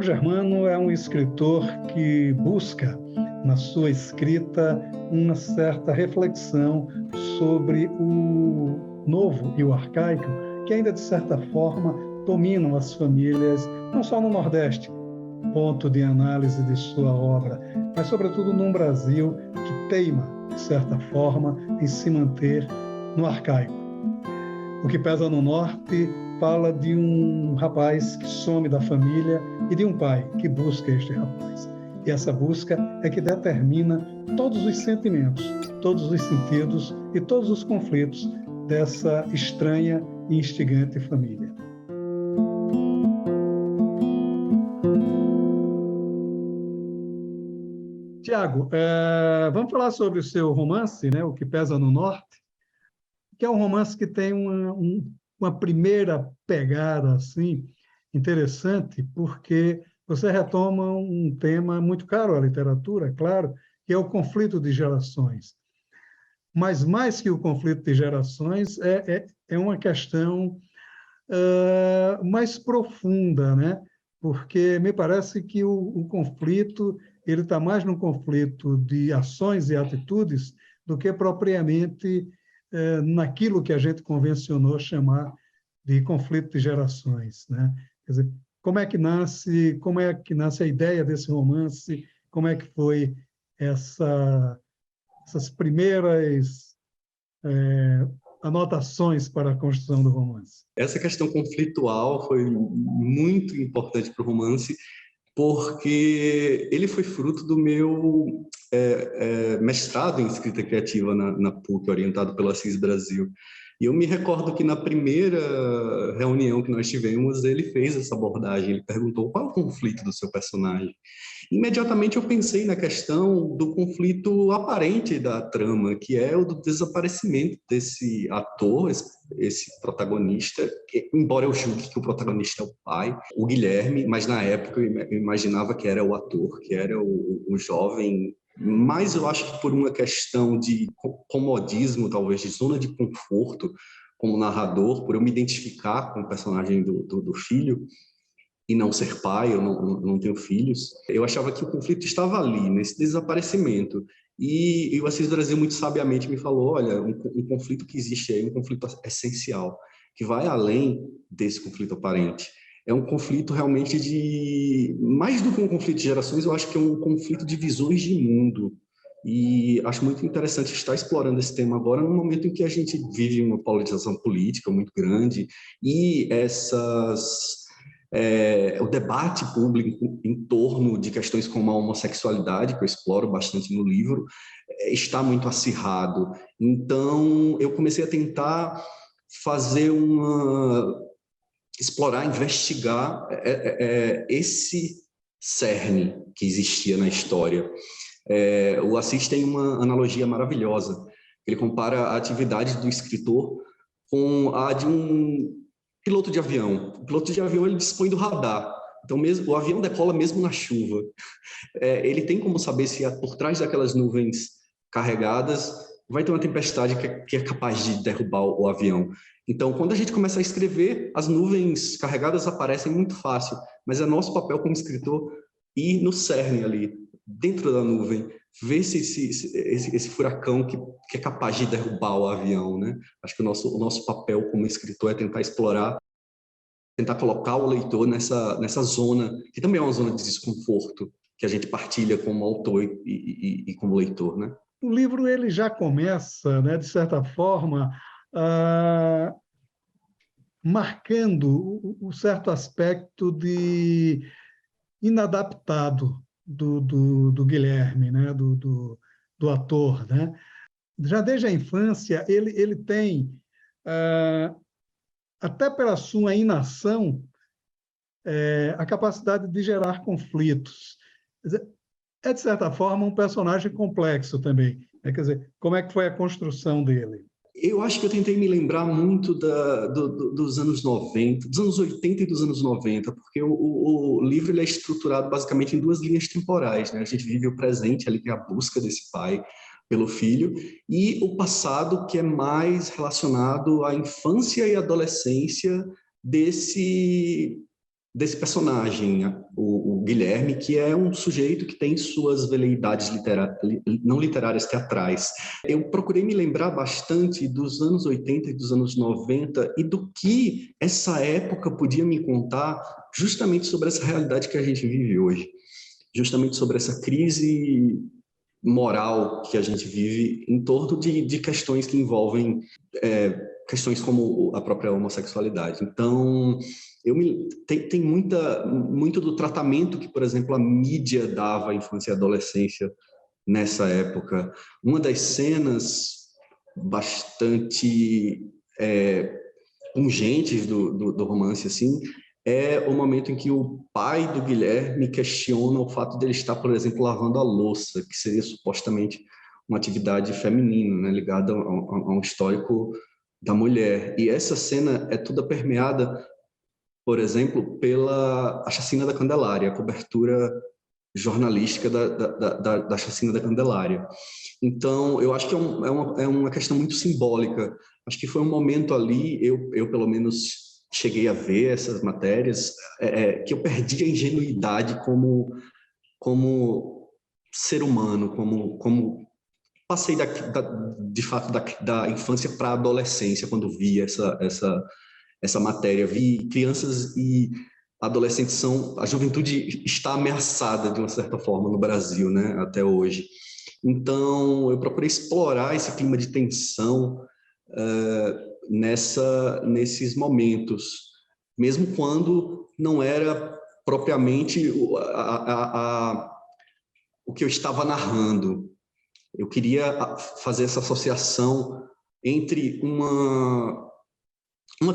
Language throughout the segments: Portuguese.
Tiago Germano é um escritor que busca, na sua escrita, uma certa reflexão sobre o novo e o arcaico, que ainda, de certa forma, dominam as famílias, não só no Nordeste, ponto de análise de sua obra, mas, sobretudo, num Brasil que teima, de certa forma, em se manter no arcaico. O que pesa no Norte fala de um rapaz que some da família e de um pai que busca este rapaz. E essa busca é que determina todos os sentimentos, todos os sentidos e todos os conflitos dessa estranha e instigante família. Tiago, vamos falar sobre o seu romance, né, O que Pesa no Norte, que é um romance que tem uma primeira pegada assim, interessante, porque você retoma um tema muito caro à literatura, é claro, que é o conflito de gerações. Mas mais que o conflito de gerações, é uma questão mais profunda, né? Porque me parece que o conflito ele está mais no conflito de ações e atitudes do que propriamente naquilo que a gente convencionou chamar de conflito de gerações, né? Quer dizer, como é que nasce a ideia desse romance? Como é que foi essas primeiras anotações para a construção do romance? Essa questão conflitual foi muito importante para o romance, porque ele foi fruto do meu mestrado em escrita criativa na PUC, orientado pelo Assis Brasil. E eu me recordo que na primeira reunião que nós tivemos, ele fez essa abordagem, ele perguntou qual é o conflito do seu personagem. Imediatamente eu pensei na questão do conflito aparente da trama, que é o do desaparecimento desse ator, esse protagonista, que, embora eu julgue que o protagonista é o pai, o Guilherme, mas na época eu imaginava que era o ator, que era o jovem, mas eu acho que por uma questão de comodismo, talvez de zona de conforto como narrador, por eu me identificar com o personagem do filho, e não ser pai, eu não tenho filhos, eu achava que o conflito estava ali, nesse desaparecimento. E o Assis Brasil muito sabiamente me falou, olha, um conflito que existe aí, um conflito essencial, que vai além desse conflito aparente. É um conflito realmente mais do que um conflito de gerações, eu acho que é um conflito de visões de mundo. E acho muito interessante estar explorando esse tema agora, num momento em que a gente vive uma polarização política muito grande e o debate público em torno de questões como a homossexualidade, que eu exploro bastante no livro, está muito acirrado. Então, eu comecei a tentar explorar, investigar esse cerne que existia na história. O Assis tem uma analogia maravilhosa. Ele compara a atividade do escritor com a de um piloto de avião. O piloto de avião ele dispõe do radar. Então, o avião decola mesmo na chuva. Ele tem como saber se por trás daquelas nuvens carregadas vai ter uma tempestade que é capaz de derrubar o avião. Então, quando a gente começa a escrever, as nuvens carregadas aparecem muito fácil, mas é nosso papel como escritor ir no cerne ali, dentro da nuvem, ver se esse furacão que é capaz de derrubar o avião, né? Acho que o nosso papel como escritor é tentar explorar, tentar colocar o leitor nessa zona, que também é uma zona de desconforto, que a gente partilha como autor e como leitor, né? O livro ele já começa, né, de certa forma, marcando o certo aspecto de inadaptado do Guilherme, né, do ator, né? Já desde a infância, ele tem, até pela sua inação, a capacidade de gerar conflitos. É, de certa forma, um personagem complexo também. Quer dizer, como é que foi a construção dele? Eu acho que eu tentei me lembrar muito dos anos 90, dos anos 80 e dos anos 90, porque o livro ele é estruturado basicamente em duas linhas temporais, né? A gente vive o presente, ali que é a busca desse pai pelo filho, e o passado, que é mais relacionado à infância e adolescência desse desse personagem, o Guilherme, que é um sujeito que tem suas veleidades não literárias teatrais. Eu procurei me lembrar bastante dos anos 80 e dos anos 90 e do que essa época podia me contar justamente sobre essa realidade que a gente vive hoje, justamente sobre essa crise moral que a gente vive em torno de questões que envolvem questões como a própria homossexualidade. Então, tem muito do tratamento que, por exemplo, a mídia dava à infância e adolescência nessa época. Uma das cenas bastante pungentes do romance, assim, é o momento em que o pai do Guilherme questiona o fato de ele estar, por exemplo, lavando a louça, que seria supostamente uma atividade feminina, né, ligada a um histórico da mulher. E essa cena é toda permeada, por exemplo, pela a Chacina da Candelária, a cobertura jornalística da Chacina da Candelária. Então, eu acho que é uma questão muito simbólica. Acho que foi um momento ali, eu pelo menos cheguei a ver essas matérias, que eu perdi a ingenuidade como ser humano, como passei de fato da infância para a adolescência, quando vi essa matéria. Vi crianças e adolescentes a juventude está ameaçada de uma certa forma no Brasil, né, até hoje. Então, eu procurei explorar esse clima de tensão nesses momentos, mesmo quando não era propriamente o que eu estava narrando. Eu queria fazer essa associação entre uma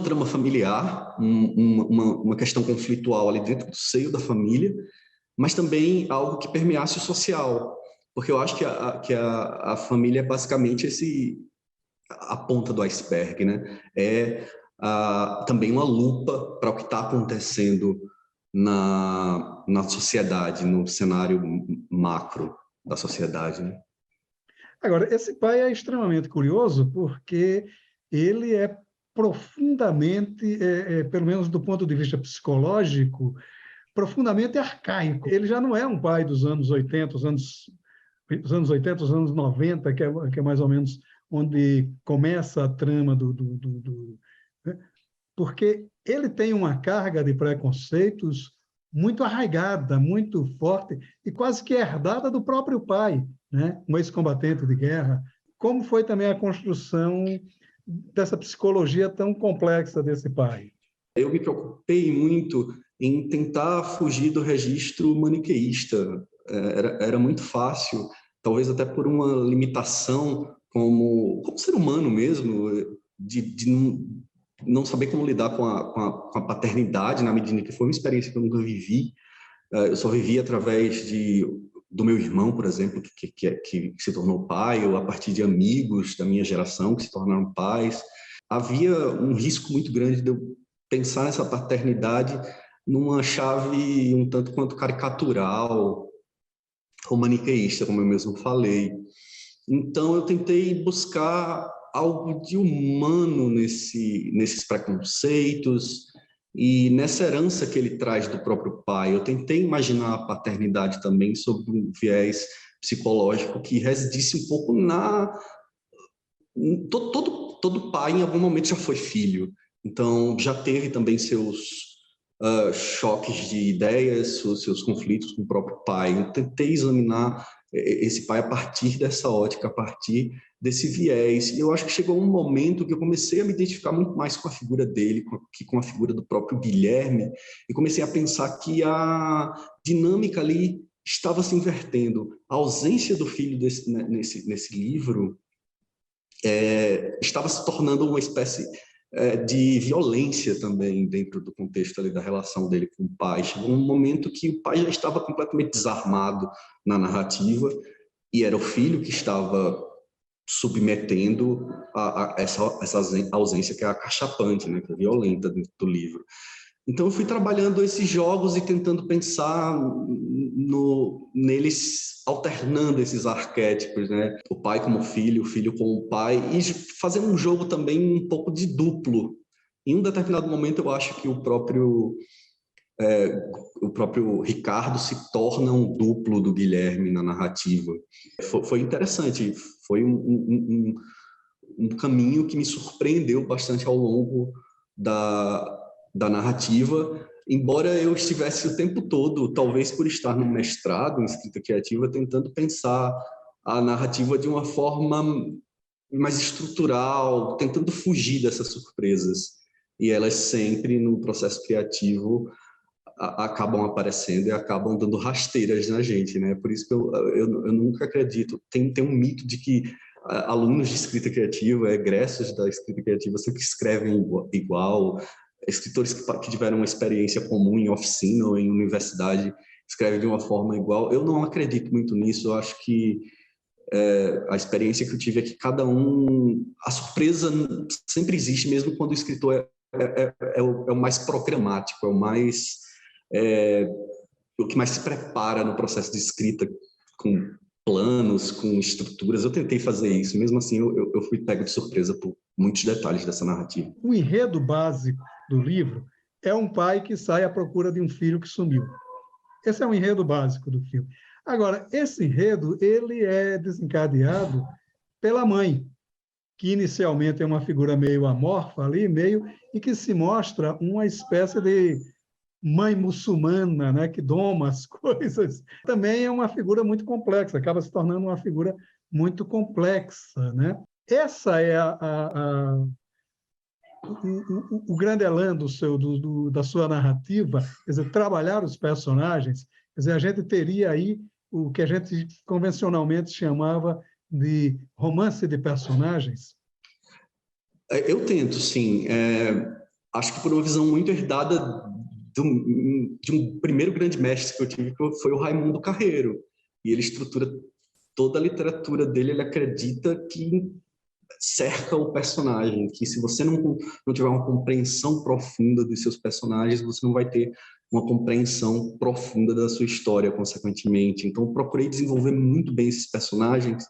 trama familiar, uma questão conflitual ali dentro do seio da família, mas também algo que permeasse o social, porque eu acho que a família é basicamente a ponta do iceberg, né? Também uma lupa para o que está acontecendo na sociedade, no cenário macro da sociedade, né? Agora, esse pai é extremamente curioso porque ele é profundamente, pelo menos do ponto de vista psicológico, profundamente arcaico. Ele já não é um pai dos anos 80, os anos 80, os anos 90, que é mais ou menos onde começa a trama né? Porque ele tem uma carga de preconceitos muito arraigada, muito forte e quase que herdada do próprio pai, né? Um ex-combatente de guerra. Como foi também a construção dessa psicologia tão complexa desse pai? Eu me preocupei muito em tentar fugir do registro maniqueísta. Era muito fácil, talvez até por uma limitação como ser humano mesmo, de não saber como lidar com a paternidade, na medida que foi uma experiência que eu nunca vivi. Eu só vivi através do meu irmão, por exemplo, que se tornou pai, ou a partir de amigos da minha geração que se tornaram pais. Havia um risco muito grande de eu pensar nessa paternidade numa chave um tanto quanto caricatural ou maniqueísta, como eu mesmo falei. Então, eu tentei buscar algo de humano nesses preconceitos e nessa herança que ele traz do próprio pai. Eu tentei imaginar a paternidade também sob um viés psicológico que residisse um pouco todo pai em algum momento já foi filho, então já teve também seus choques de ideias, seus conflitos com o próprio pai. Eu tentei examinar esse pai a partir dessa ótica, a partir desse viés. E eu acho que chegou um momento que eu comecei a me identificar muito mais com a figura dele, que com a figura do próprio Guilherme, e comecei a pensar que a dinâmica ali estava se invertendo. A ausência do filho nesse livro estava se tornando uma espécie de violência também dentro do contexto ali da relação dele com o pai. Chegou um momento que o pai já estava completamente desarmado na narrativa e era o filho que estava submetendo essa ausência que é acachapante, né, que é violenta dentro do livro. Então eu fui trabalhando esses jogos e tentando pensar neles, alternando esses arquétipos, né? O pai como o filho como o pai, e fazendo um jogo também um pouco de duplo. Em um determinado momento eu acho que o próprio o próprio Ricardo se torna um duplo do Guilherme na narrativa. Foi interessante, foi um caminho que me surpreendeu bastante ao longo da narrativa, embora eu estivesse o tempo todo, talvez por estar no mestrado em escrita criativa, tentando pensar a narrativa de uma forma mais estrutural, tentando fugir dessas surpresas. E elas sempre, no processo criativo, acabam aparecendo e acabam dando rasteiras na gente, né? Por isso que eu nunca acredito. Tem um mito de que alunos de escrita criativa, egressos da escrita criativa, sempre escrevem igual. Escritores que tiveram uma experiência comum em oficina ou em universidade escrevem de uma forma igual. Eu não acredito muito nisso. Eu acho que a experiência que eu tive é que cada um... A surpresa sempre existe, mesmo quando o escritor é o mais programático, é o que mais se prepara no processo de escrita, com planos, com estruturas. Eu tentei fazer isso, mesmo assim eu fui pego de surpresa por muitos detalhes dessa narrativa. O enredo básico do livro é um pai que sai à procura de um filho que sumiu. Esse é o enredo básico do filme. Agora, esse enredo ele é desencadeado pela mãe, que inicialmente é uma figura meio amorfa ali, e que se mostra uma espécie de mãe muçulmana, né, que doma as coisas. Também é uma figura muito complexa, acaba se tornando uma figura muito complexa, né? Essa é o grande elan da sua narrativa, quer dizer, trabalhar os personagens. Quer dizer, a gente teria aí o que a gente convencionalmente chamava de romance de personagens. Eu tento, sim. Acho que por uma visão muito herdada de um primeiro grande mestre que eu tive, que foi o Raimundo Carreiro. E ele estrutura toda a literatura dele, ele acredita que cerca o personagem, que se você não tiver uma compreensão profunda dos seus personagens, você não vai ter uma compreensão profunda da sua história, consequentemente. Então, eu procurei desenvolver muito bem esses personagens.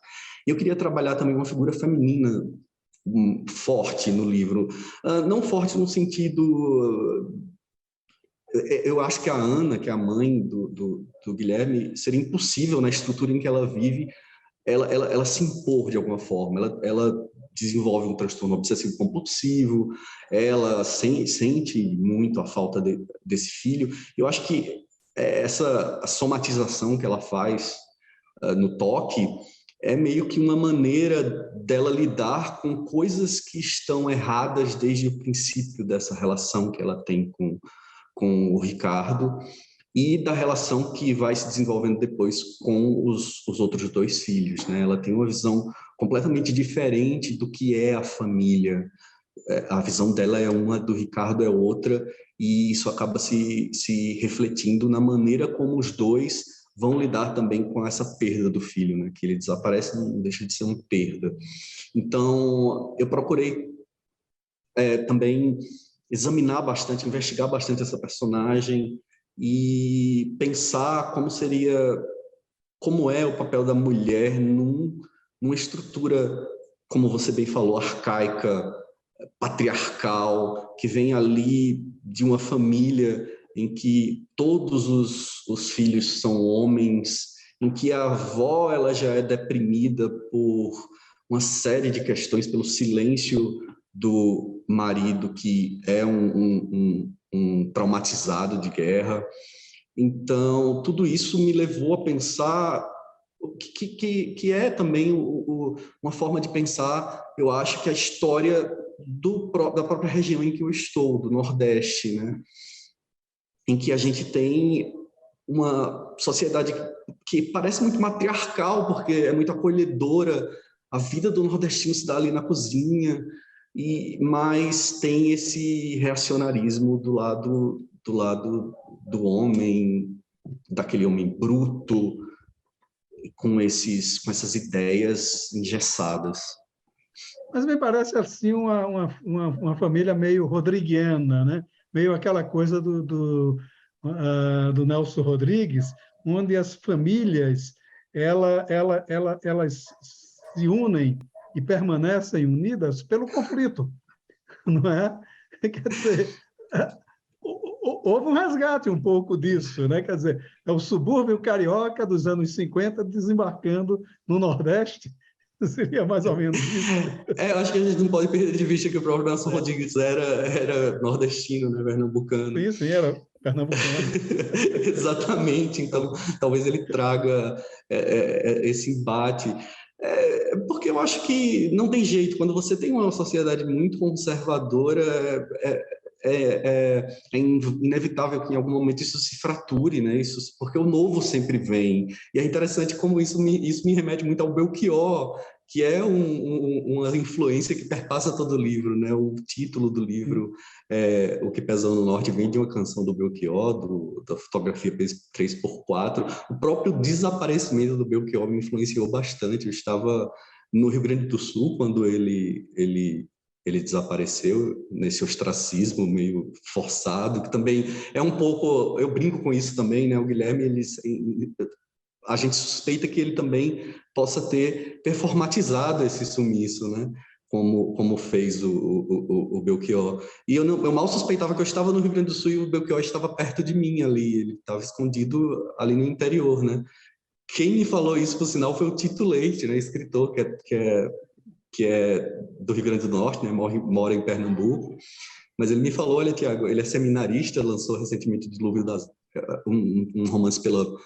E eu queria trabalhar também uma figura feminina forte no livro. Não forte no sentido... Eu acho que a Ana, que é a mãe do Guilherme, seria impossível, na estrutura em que ela vive, ela se impor de alguma forma. Ela desenvolve um transtorno obsessivo compulsivo, ela sente muito a falta desse filho. Eu acho que a somatização que ela faz no toque é meio que uma maneira dela lidar com coisas que estão erradas desde o princípio dessa relação que ela tem com o Ricardo, e da relação que vai se desenvolvendo depois com os outros dois filhos, né? Ela tem uma visão completamente diferente do que é a família. A visão dela é uma, do Ricardo é outra, e isso acaba se refletindo na maneira como os dois vão lidar também com essa perda do filho, né? Que ele desaparece, não deixa de ser uma perda. Então, eu procurei também examinar bastante, investigar bastante essa personagem, e pensar como é o papel da mulher numa estrutura, como você bem falou, arcaica, patriarcal, que vem ali de uma família em que todos os filhos são homens, em que a avó ela já é deprimida por uma série de questões, pelo silêncio do marido, que é um traumatizado de guerra. Então, tudo isso me levou a pensar o que é também uma forma de pensar, eu acho, que a história da própria região em que eu estou, do Nordeste, né? Em que a gente tem uma sociedade que parece muito matriarcal, porque é muito acolhedora, a vida do nordestino se dá ali na cozinha, mas tem esse reacionarismo do lado do homem, daquele homem bruto, com essas ideias engessadas. Mas me parece assim uma família meio rodriguiana, né? Meio aquela coisa do Nelson Rodrigues, onde as famílias elas se unem e permanecem unidas pelo conflito, não é? Quer dizer, houve um resgate um pouco disso, né? Quer dizer, é o subúrbio carioca dos anos 50 desembarcando no Nordeste. Seria mais ou menos isso. Eu acho que a gente não pode perder de vista que o próprio Nelson Rodrigues era nordestino, né, pernambucano. Sim, sim, era pernambucano. Exatamente. Então, talvez ele traga esse embate. Porque eu acho que não tem jeito. Quando você tem uma sociedade muito conservadora, é inevitável que em algum momento isso se frature, né? Porque o novo sempre vem. E é interessante como isso me remete muito ao Belchior, que é uma influência que perpassa todo o livro, né? O título do livro, O que Pesa no Norte, vem de uma canção do Belchior, da fotografia 3x4. O próprio desaparecimento do Belchior me influenciou bastante. Eu estava no Rio Grande do Sul quando ele desapareceu nesse ostracismo meio forçado, que também é um pouco, eu brinco com isso também, né? O Guilherme, a gente suspeita que ele também possa ter performatizado esse sumiço, né? Como fez o Belchior. E eu mal suspeitava que eu estava no Rio Grande do Sul e o Belchior estava perto de mim ali, ele estava escondido ali no interior, né? Quem me falou isso, por sinal, foi o Tito Leite, né? Escritor que é do Rio Grande do Norte, né? Mora em Pernambuco. Mas ele me falou, olha, Tiago, ele é seminarista, lançou recentemente um romance pela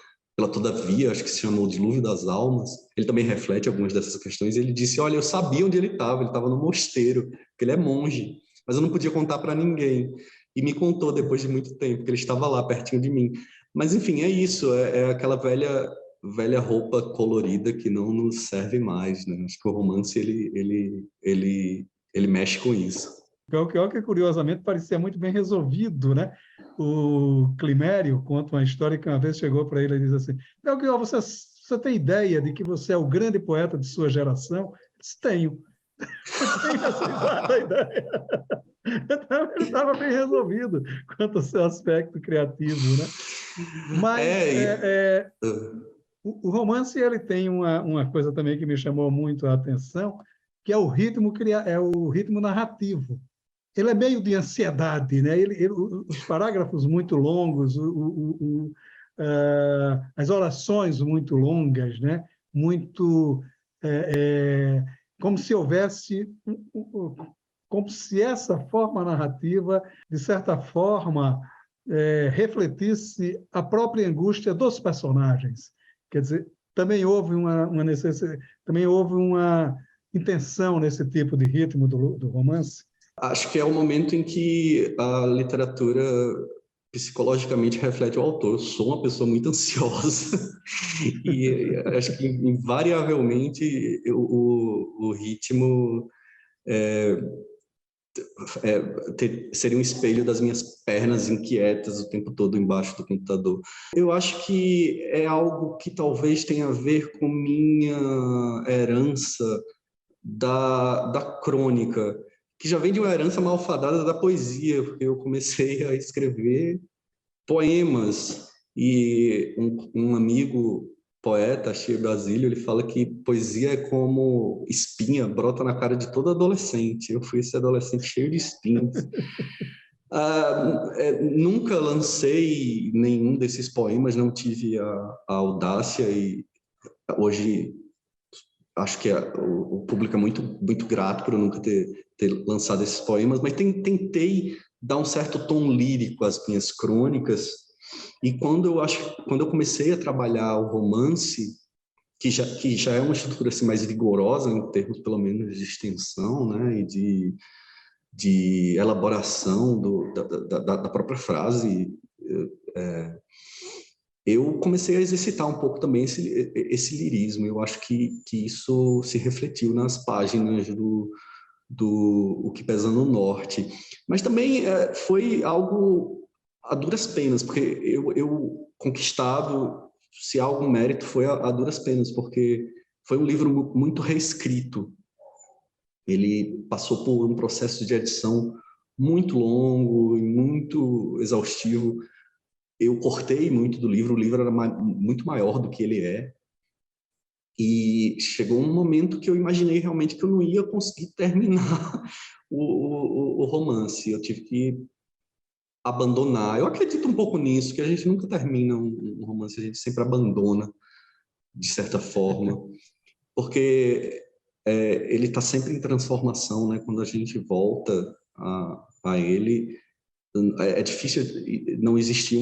Todavia, acho que se chama O Dilúvio das Almas. Ele também reflete algumas dessas questões. Ele disse, olha, eu sabia onde ele estava no mosteiro, porque ele é monge, mas eu não podia contar para ninguém. E me contou depois de muito tempo, que ele estava lá, pertinho de mim. Mas, enfim, é isso, é aquela velha roupa colorida que não nos serve mais, né? Acho que o romance, ele mexe com isso. Belchior, que curiosamente parecia muito bem resolvido, né? O Climério conta uma história que uma vez chegou para ele e diz assim: Belchior, você tem ideia de que você é o grande poeta de sua geração? Eu disse, tenho. Eu tenho essa exata ideia. Então, ele estava bem resolvido quanto ao seu aspecto criativo, né? Mas o romance ele tem uma coisa também que me chamou muito a atenção, que é o ritmo narrativo. Ele é meio de ansiedade, né? Os parágrafos muito longos, as orações muito longas, né? Muito como se houvesse como se essa forma narrativa, de certa forma, refletisse a própria angústia dos personagens. Quer dizer, também houve uma necessidade, também houve uma intenção nesse tipo de ritmo do romance. Acho que é o momento em que a literatura psicologicamente reflete o autor. Eu sou uma pessoa muito ansiosa e acho que invariavelmente o ritmo seria um espelho das minhas pernas inquietas o tempo todo embaixo do computador. Eu acho que é algo que talvez tenha a ver com minha herança da crônica, que já vem de uma herança malfadada da poesia, porque eu comecei a escrever poemas e um amigo poeta, Shir Basílio, ele fala que poesia é como espinha, brota na cara de todo adolescente. Eu fui esse adolescente cheio de espinhos. Nunca lancei nenhum desses poemas, não tive a audácia e hoje acho que o público é muito grato por eu nunca ter lançado esses poemas, mas tentei dar um certo tom lírico às minhas crônicas. E quando eu comecei a trabalhar o romance, que já é uma estrutura assim, mais vigorosa em termos pelo menos de extensão, né, e de elaboração da própria frase, eu comecei a exercitar um pouco também esse lirismo. Eu acho que isso se refletiu nas páginas do O que Pesa no Norte. Mas também foi algo a duras penas, porque eu conquistado, se há algum mérito, foi a duras penas, porque foi um livro muito reescrito. Ele passou por um processo de edição muito longo e muito exaustivo. Eu cortei muito do livro, o livro era muito maior do que ele é, e chegou um momento que eu imaginei realmente que eu não ia conseguir terminar o romance. Eu tive que abandonar. Eu acredito um pouco nisso, que a gente nunca termina um romance, a gente sempre abandona, de certa forma, porque ele está sempre em transformação, né? Quando a gente volta a ele, é difícil não existir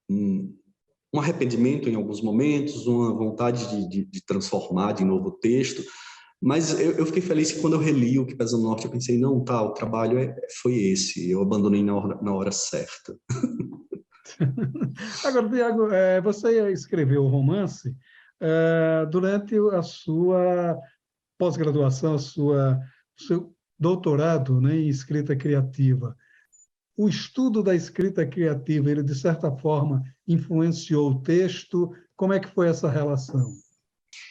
um arrependimento em alguns momentos, uma vontade de transformar de novo o texto, mas eu fiquei feliz que quando eu reli O Que Pesa no Norte, eu pensei, não, tá, o trabalho foi esse, eu abandonei na hora certa. Agora, Tiago, você escreveu o romance durante a sua pós-graduação, o seu doutorado, né, em escrita criativa. O estudo da escrita criativa, ele, de certa forma, influenciou o texto? Como é que foi essa relação?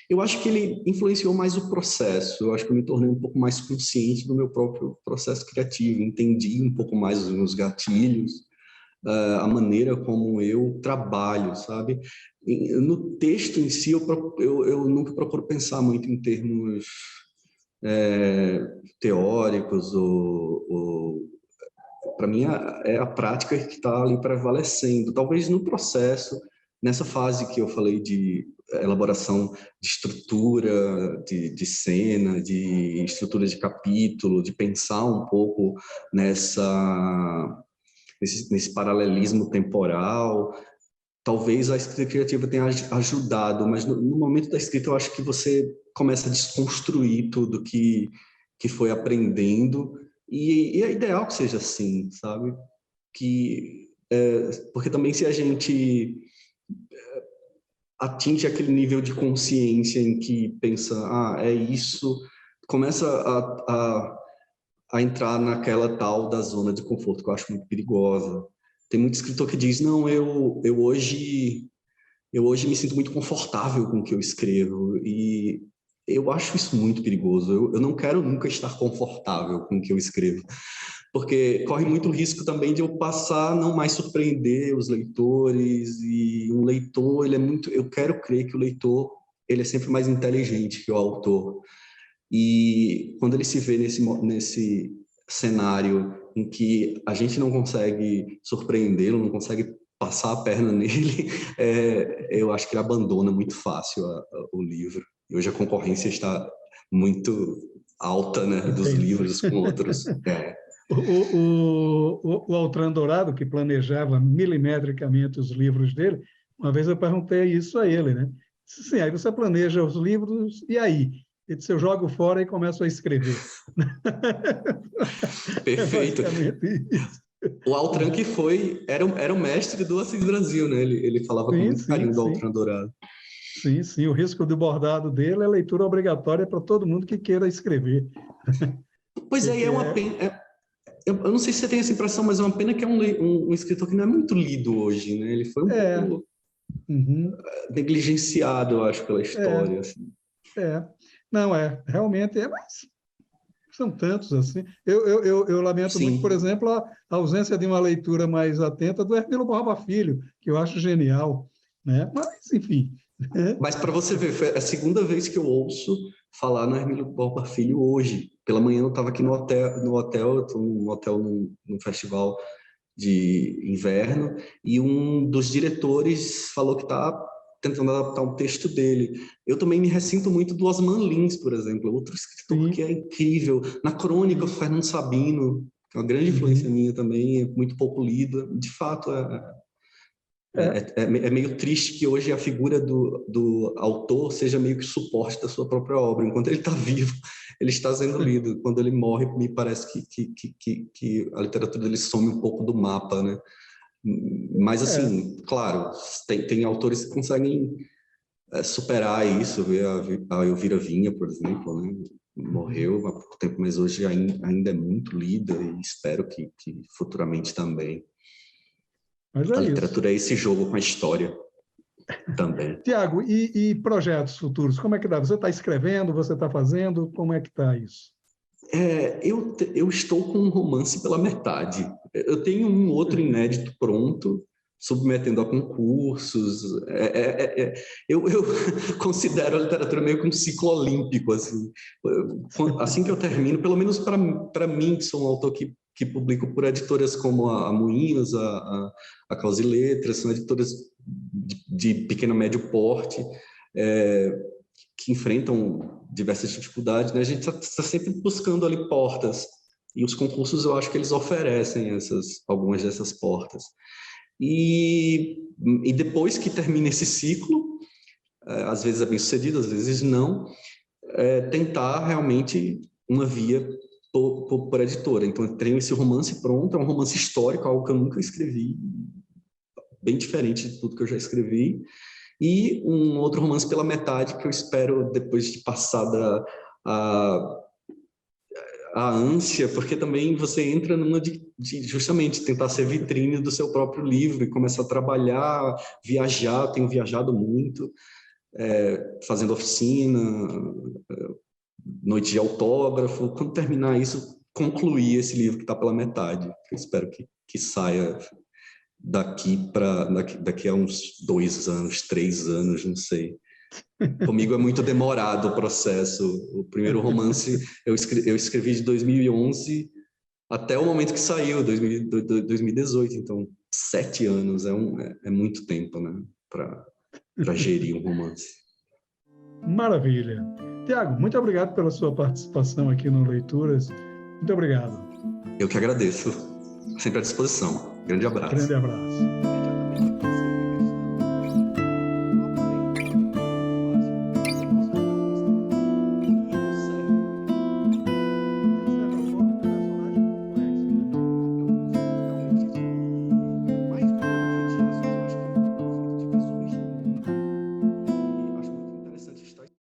Eu acho que ele influenciou mais o processo, eu acho que eu me tornei um pouco mais consciente do meu próprio processo criativo, entendi um pouco mais os meus gatilhos, a maneira como eu trabalho, sabe? No texto em si, eu nunca procuro pensar muito em termos teóricos ou para mim é a prática que está ali prevalecendo. Talvez no processo, nessa fase que eu falei de elaboração de estrutura, de cena, de estrutura de capítulo, de pensar um pouco nesse paralelismo temporal. Talvez a escrita criativa tenha ajudado, mas no momento da escrita eu acho que você começa a desconstruir tudo que foi aprendendo, e é ideal que seja assim, sabe? Porque também se a gente atinge aquele nível de consciência em que pensa, é isso, começa a entrar naquela tal da zona de conforto que eu acho muito perigosa. Tem muito escritor que diz, não, eu hoje me sinto muito confortável com o que eu escrevo, e eu acho isso muito perigoso. Eu não quero nunca estar confortável com o que eu escrevo, porque corre muito risco também de eu passar a não mais surpreender os leitores, e um leitor, eu quero crer que o leitor, ele é sempre mais inteligente que o autor, e quando ele se vê nesse cenário em que a gente não consegue surpreendê-lo, não consegue passar a perna nele, eu acho que ele abandona muito fácil o livro. E hoje a concorrência está muito alta, né, dos Intensa. livros com outros. O Altran Dourado, que planejava milimetricamente os livros dele, uma vez eu perguntei isso a ele, né? Disse, sim, aí você planeja os livros, e aí? Ele disse, eu jogo fora e começo a escrever. É Perfeito. basicamente isso. O Altran que era o mestre do Assis Brasil, né? Ele falava com Sim, muito sim, carinho do sim. Altran Dourado. Sim, sim. O risco do bordado dele é leitura obrigatória para todo mundo que queira escrever. Pois é, e é uma pena. Eu não sei se você tem essa impressão, mas é uma pena que é um escritor que não é muito lido hoje, né? Ele foi um É, pouco uhum, negligenciado, eu acho, pela é, história. Assim. é. Não, realmente é, mas são tantos assim. Eu lamento muito, por Sim. exemplo, a ausência de uma leitura mais atenta do Hermílio Borba Filho, que eu acho genial, né? Mas, enfim. Mas para você ver, foi a segunda vez que eu ouço falar no Hermílio Borba Filho hoje. Pela manhã eu estava aqui eu tô num hotel num festival de inverno, e um dos diretores falou que está tentando adaptar um texto dele. Eu também me ressinto muito do Osman Lins, por exemplo, outro escritor que Sim, é incrível. Na Crônica, o sim. Fernando Sabino, que é uma grande influência Uhum. minha também, é muito pouco lida. De fato, É, é meio triste que hoje a figura do autor seja meio que suporte da sua própria obra. Enquanto ele está vivo, ele está sendo lido. Quando ele morre, me parece que a literatura dele some um pouco do mapa, né? Mas, é. assim, claro, tem autores que conseguem superar isso. A Elvira Vinha, por exemplo, né? Uhum. Morreu há pouco tempo, mas hoje ainda é muito lida, e espero que futuramente também. Mas A é isso. literatura é esse jogo com a história também. Tiago, e projetos futuros? Como é que dá? Você está escrevendo? Você está fazendo? Como é que está isso? Eu estou com um romance pela metade. Eu tenho um outro inédito pronto, submetendo a concursos. Eu considero a literatura meio que um ciclo olímpico, assim. Assim que eu termino, pelo menos para mim, que sou um autor que que publico por editoras como a Moinhos, a Causa e Letras, são editoras de pequeno e médio porte, que enfrentam diversas dificuldades, né? A gente está sempre buscando ali portas, e os concursos eu acho que eles oferecem algumas dessas portas. E depois que termina esse ciclo, às vezes é bem sucedido, às vezes não, tentar realmente uma via por editora. Então eu tenho esse romance pronto, é um romance histórico, algo que eu nunca escrevi, bem diferente de tudo que eu já escrevi, e um outro romance pela metade que eu espero, depois de passada a ânsia, porque também você entra numa de justamente tentar ser vitrine do seu próprio livro e começar a trabalhar, viajar. Tenho viajado muito, fazendo oficina, noite de autógrafo. Quando terminar isso, concluir esse livro que está pela metade. Eu espero que saia daqui a uns 2 anos, 3 anos, não sei. Comigo é muito demorado o processo. O primeiro romance eu escrevi de 2011 até o momento que saiu, 2018. Então, 7 anos é muito tempo, né, para gerir um romance. Maravilha. Tiago, muito obrigado pela sua participação aqui no Leituras. Muito obrigado. Eu que agradeço. Sempre à disposição. Grande abraço. Grande abraço.